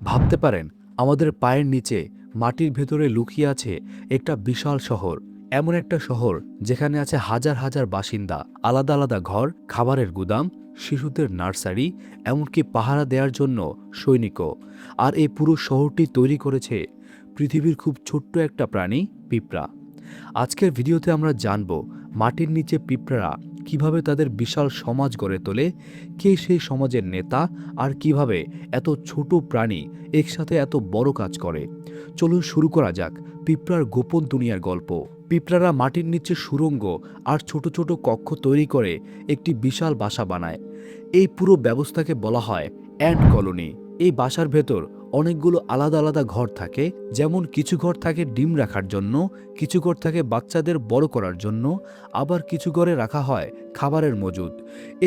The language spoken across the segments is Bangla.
ভাবতে পারেন আমাদের পায়ের নিচে মাটির ভেতরে লুকিয়ে আছে একটা বিশাল শহর। এমন একটা শহর যেখানে আছে হাজার হাজার বাসিন্দা, আলাদা আলাদা ঘর, খাবারের গুদাম, শিশুদের নার্সারি, এমনকি পাহারা দেওয়ার জন্য সৈনিকও। আর এই পুরো শহরটি তৈরি করেছে পৃথিবীর খুব ছোট্ট একটা প্রাণী, পিঁপড়া। আজকের ভিডিওতে আমরা জানব মাটির নিচে পিঁপড়ারা কিভাবে তাদের বিশাল সমাজ গড়ে তোলে, কে সেই সমাজের নেতা, আর কিভাবে এত ছোট প্রাণী একসাথে এত বড় কাজ করে। চলুন শুরু করা যাক পিঁপড়ার গোপন দুনিয়ার গল্প। পিঁপড়ারা মাটির নিচে সুড়ঙ্গ আর ছোট ছোট কক্ষ তৈরি করে একটি বিশাল বাসা বানায়। এই পুরো ব্যবস্থাকে বলা হয় অ্যান্ট কলোনি। এই বাসার ভেতর অনেকগুলো আলাদা আলাদা ঘর থাকে, যেমন কিছু ঘর থাকে ডিম রাখার জন্য, কিছু ঘর থাকে বাচ্চাদের বড় করার জন্য, আবার কিছু ঘরে রাখা হয় খাবারের মজুদ।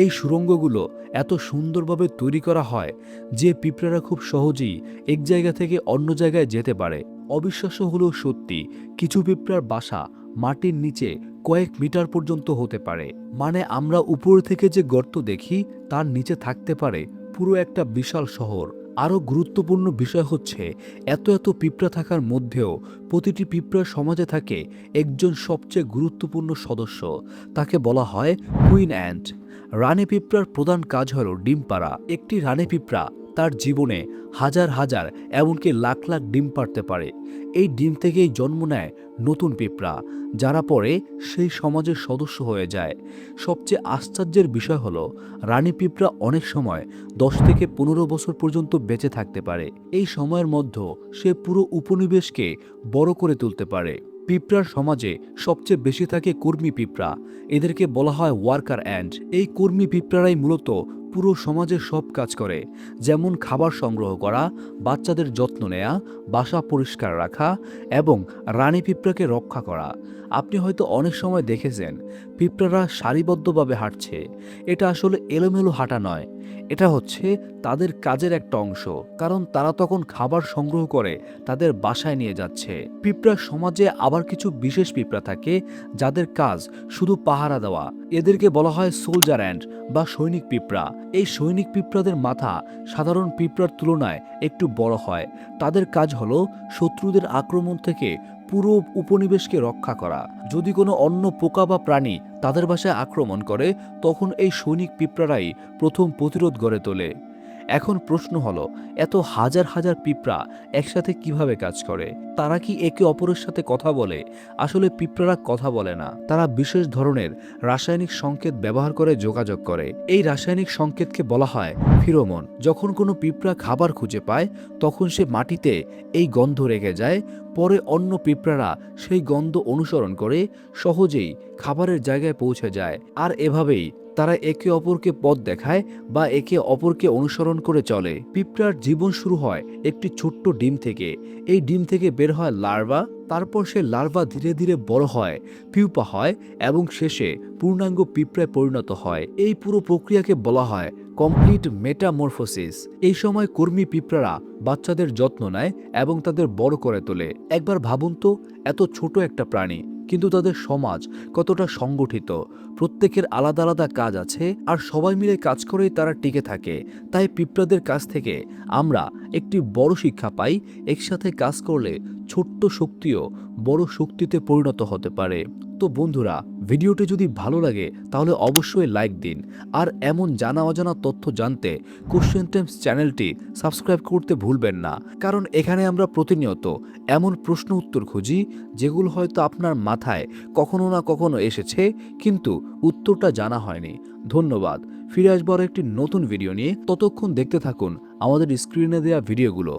এই সুড়ঙ্গগুলো এত সুন্দরভাবে তৈরি করা হয় যে পিঁপড়ারা খুব সহজেই এক জায়গা থেকে অন্য জায়গায় যেতে পারে। অবিশ্বাস্য হলেও সত্যি, কিছু পিঁপড়ার বাসা মাটির নিচে কয়েক মিটার পর্যন্ত হতে পারে। মানে আমরা উপর থেকে যে গর্ত দেখি তার নিচে থাকতে পারে পুরো একটা বিশাল শহর। আরও গুরুত্বপূর্ণ বিষয় হচ্ছে, এত এত পিঁপড়া থাকার মধ্যেও প্রতিটি পিঁপড়ার সমাজে থাকে একজন সবচেয়ে গুরুত্বপূর্ণ সদস্য। তাকে বলা হয় কুইন অ্যান্ট। রানী পিঁপড়ার প্রধান কাজ হল ডিম পাড়া। একটি রানী পিঁপড়া তার জীবনে হাজার হাজার, এমনকি লাখ লাখ ডিম পাড়তে পারে। এই ডিম থেকেই জন্ম নেয় নতুন পিঁপড়া, যারা পরে সেই সমাজের সদস্য হয়ে যায়। সবচেয়ে আশ্চর্যের বিষয় হলো, রানী পিঁপড়া অনেক সময় 10 থেকে 15 বছর পর্যন্ত বেঁচে থাকতে পারে। এই সময়ের মধ্যে সে পুরো উপনিবেশকে বড় করে তুলতে পারে। পিঁপড়ার সমাজে সবচেয়ে বেশি থাকে কর্মী পিঁপড়া। এদেরকে বলা হয় ওয়ার্কার অ্যান্ট। এই কর্মী পিঁপড়ারাই মূলত পুরো সমাজের সব কাজ করে, যেমন খাবার সংগ্রহ করা, বাচ্চাদের যত্ন নেওয়া, বাসা পরিষ্কার রাখা এবং রানী পিঁপড়াকে রক্ষা করা। আপনি হয়তো অনেক সময় দেখেছেন পিঁপড়ারা সারিবদ্ধভাবে হাঁটছে। এটা আসলে এলোমেলো হাঁটা নয়, এটা হচ্ছে তাদের কাজের একটা অংশ, কারণ তারা তখন খাবার সংগ্রহ করে তাদের বাসায় নিয়ে যাচ্ছে। পিঁপড়ার সমাজে আবার কিছু বিশেষ পিঁপড়া থাকে যাদের কাজ শুধু পাহারা দেওয়া। এদেরকে বলা হয় সোলজার অ্যান্ট বা সৈনিক পিঁপড়া। এই সৈনিক পিঁপড়াদের মাথা সাধারণ পিঁপড়ার তুলনায় একটু বড় হয়। তাদের কাজ হলো শত্রুদের আক্রমণ থেকে পুরো উপনিবেশকে রক্ষা করা। যদি কোনো অন্য পোকা বা প্রাণী তাদের বাসায় আক্রমণ করে, তখন এই সৈনিক পিঁপড়ারাই প্রথম প্রতিরোধ গড়ে তোলে। এখন প্রশ্ন হলো, এত হাজার হাজার পিঁপড়া একসাথে কিভাবে কাজ করে? তারা কি একে অপরের সাথে কথা বলে? আসলে পিঁপড়ারা কথা বলে না, তারা বিশেষ ধরনের রাসায়নিক সংকেত ব্যবহার করে যোগাযোগ করে। এই রাসায়নিক সংকেতকে বলা হয় ফিরোমন। যখন কোনো পিঁপড়া খাবার খুঁজে পায়, তখন সে মাটিতে এই গন্ধ রেখে যায়। পরে অন্য পিঁপড়ারা সেই গন্ধ অনুসরণ করে সহজেই খাবারের জায়গায় পৌঁছে যায়। আর এভাবেই তারা একে অপরকে পথ দেখায় বা একে অপরকে অনুসরণ করে চলে। পিঁপড়ার জীবন শুরু হয় একটি ছোট্ট ডিম থেকে। এই ডিম থেকে বের হয় লার্ভা, তারপর সে লার্ভা ধীরে ধীরে বড় হয়, পিউপা হয় এবং শেষে পূর্ণাঙ্গ পিঁপড়ায় পরিণত হয়। এই পুরো প্রক্রিয়াকে বলা হয় কমপ্লিট মেটামরফোসিস। এই সময় কর্মী পিঁপড়ারা বাচ্চাদের যত্ন নেয় এবং তাদের বড় করে তোলে। একবার ভাবুন তো, এত ছোট একটা প্রাণী, কিন্তু তাদের সমাজ কতটা সংগঠিত। প্রত্যেকের আলাদা আলাদা কাজ আছে, আর সবাই মিলে কাজ করেই তারা টিকে থাকে। তাই পিঁপড়াদের কাছ থেকে আমরা একটি বড় শিক্ষা পাই, একসাথে কাজ করলে ছোট্ট শক্তিও বড় শক্তিতে পরিণত হতে পারে। তো বন্ধুরা, ভিডিওটি যদি ভালো লাগে তাহলে অবশ্যই লাইক দিন। আর এমন জানা অজানা তথ্য জানতে কোশ্চেন টাইমস চ্যানেলটি সাবস্ক্রাইব করতে ভুলবেন না, কারণ এখানে আমরা প্রতিনিয়ত এমন প্রশ্ন উত্তর খুঁজি যেগুলো হয়তো আপনার মাথায় কখনো না কখনো এসেছে, কিন্তু উত্তরটা জানা হয়নি। ধন্যবাদ। ফিরে আসবো আরো একটি নতুন ভিডিও নিয়ে। ততক্ষণ দেখতে থাকুন আমাদের স্ক্রিনে দেওয়া ভিডিওগুলো।